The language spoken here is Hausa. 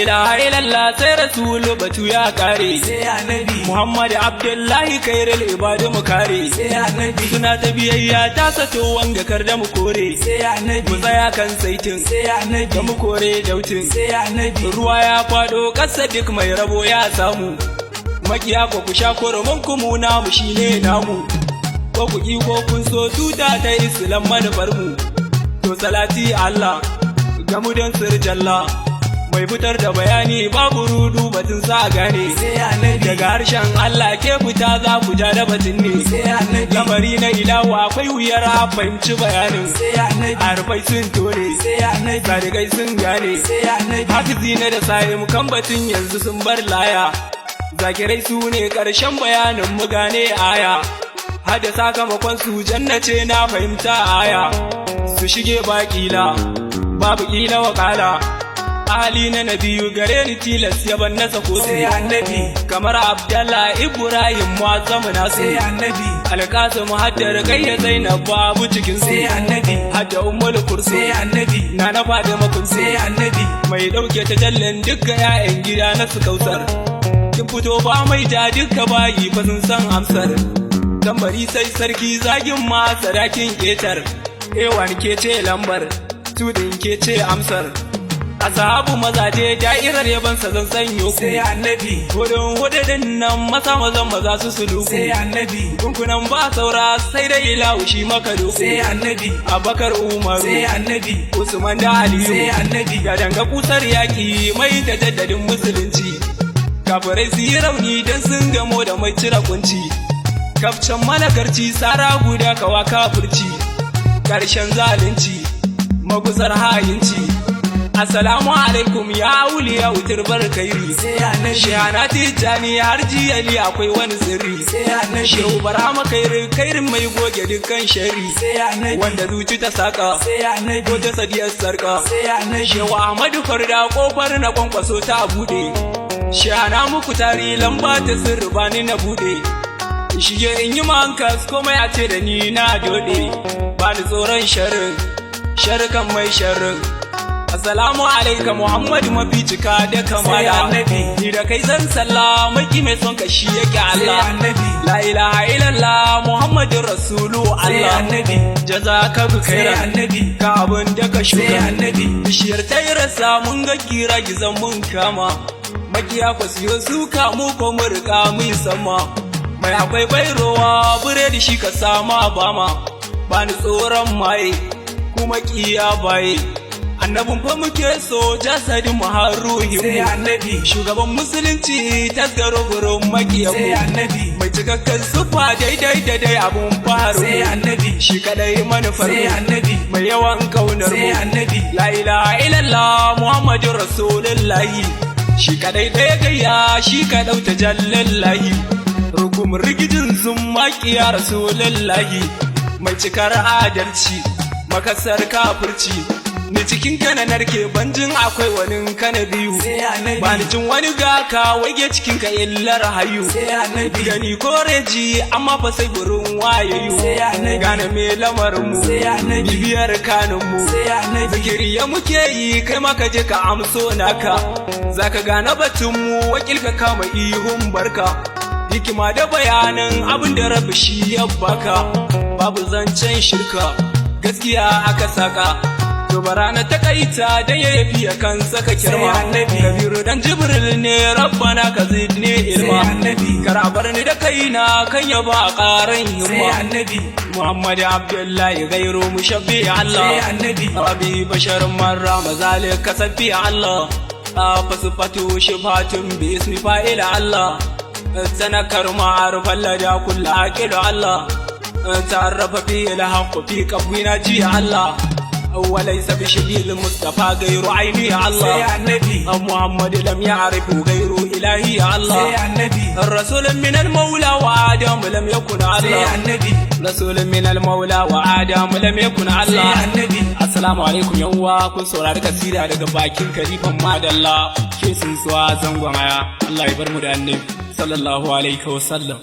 ilaha illallah sai rasulu batu ya kare, sai annabi Muhammad Abdullahi kairul ibadu mu kare, sai annabi suna ta biyayya ta sato wanga kar da mu kore, sai annabi mu tsaya kan saitin sai annabi da mu kore dautin, sai annabi ruwa ya fado kasa duk mai rabo ya samu, makiya ko ku sha kurumin ku namu shine namu, ko ku ki ko kun so tuta ta Islam manufar mu, to salati Allah ga mu don sirjalla mai fitar da bayani babu rudu batun sa gane, sai annabi daga harshen Allah ke fita za ku ja da batun ne, sai annabi lamari na ilawa akwai wuyar a fahimci bayanin, sai annabi harfai sun tore sai annabi sadigai sun gane, sai annabi hafizi na da sa'im kan batun yanzu sun bar laya, zakirai su ne ƙarshen bayanin mu gane aya, hada sakamakon su jannace na fahimta aya, su shige ba kila babu kila wakala, Ali na nabiyu gare ni tilas ya ban nasa ko sai annabi kamar Abdallah Ibrahim Muazzamu nasu, sai annabi Alƙasim haddar kai ya Zainab babu cikin su, sai annabi hadda Ummul Kursi sai annabi na na fada makun sai annabi mai dauke ta tallan dukkan 'ya'yan gida na su kausar, kin fito ba mai ja dukka bayi fa sun san amsar, tambari sai sarki zagin ma sadakin ketar, ewan ke ce lambar tudin ke ce amsar, ashabu mazaje da'irar yabansa zan sanyo ku, sai annabi hudun nan mazan maza su suluku, sai annabi kunkunan ba saura sai dai ilahu shi maka duku, sai annabi Abakar Umaru sai annabi Usman da Aliyu sai annabi ya danga kusar yaki mai da jaddadin musulunci, kafirai su yi rauni don sun gamo da mai cire kunci, kafcan malakarci tsara guda kawa kafirci, ƙarshen zalunci magusar hayinci, assalamu alaikum ya auliya wutar barkairi, sai annabi shehana tijjani har jiyali akwai wani sirri, sai annabi shehu barama kairin mai goge dukkan shari, sai annabi wanda zuci ta saka sai annabi ko ta sadiyar sarka, sai annabi shehu Ahmadu Farda kofar na kwankwaso ta bude, shehana muku tari lamba ta sirri bani na bude, shige in yi mankas komai a ce da ni na dode, bani tsoron sharrin mai sharrin. Assalamu alaika Muhammadu mafi cika da sai kamala, annabi ni da kai zan sallah maki mai son ka shi yake sai Allah, annabi la ilaha illallah Muhammadun Rasulu sai Allah, annabi jazaka bi sai khairan annabi ka abin da ka sai shuka, annabi bishiyar ta yi rasa mun ga gira gizan mun kama, makiya ku siyo suka mu ko mu rika mun sama, mai akwai bairowa buredi shi ka sama bama, bani tsoron maye kuma kiya baye, annabin fa muke so jasadin mu har ruhin sai mu, annabi shugaban musulunci tasgaro gurin makiyan sai mu, annabi mai cikakken sufa daidai da dai abun faru, sai annabi shi kadai manufar sai mu, annabi mai yawan kaunar sai mu, annabi la ilaha illallah Muhammadun Rasulullahi, shi kadai ɗaya gayya shi ka ɗauta jallallahi, rugum rigijin sun makiya Rasulullahi, mai cikar adalci makasar kafirci, ni cikin kana narke banjin akwai wani kana biyu, sai annabi ba ni jin wani gaka wage cikin ka illar hayu, sai annabi gani koreji amma fa sai gurin wayayyu, sai annabi gane me lamarin mu sai annabi bibiyar kanin mu, sai annabi zikiri ya muke yi kai ma ka je ka amso naka, zaka gane batun mu wakil ka kama ihun barka, hikima da bayanan abin da rabi shi ya baka, babu zancen shirka gaskiya aka saka, dubara na takaita dan ya yafi akan saka kirma, sai annabi kabiru dan jibril ne rabbana ka zidni ilma, sai annabi karabar ni da kaina kan ya ba ƙaran sai himma, annabi Muhammad Abdullahi gairu mushabbi Allah, sai annabi Rabi basharun marra mazalik kasafi Allah, fasifatu shifatun bi ismi fa'ila Allah, sanakar ma'arufan lada kulla aqilu Allah, تعرف فيه الحق في قبونا جي الله وليس بشبيه المصطفى غير عيني الله sai annabi محمد لم يعرف غير إلهي الله sai annabi الرسول من المولى وآدم لم يكن sai الله annabi رسول من المولى وآدم لم يكن sai الله annabi Assalamu alaikum yan uwa kun saurari kasida daga bakin karifan madalla ke sun suwa zangon aya Allah ya bar mu da annabi sallallahu alaihi wasallam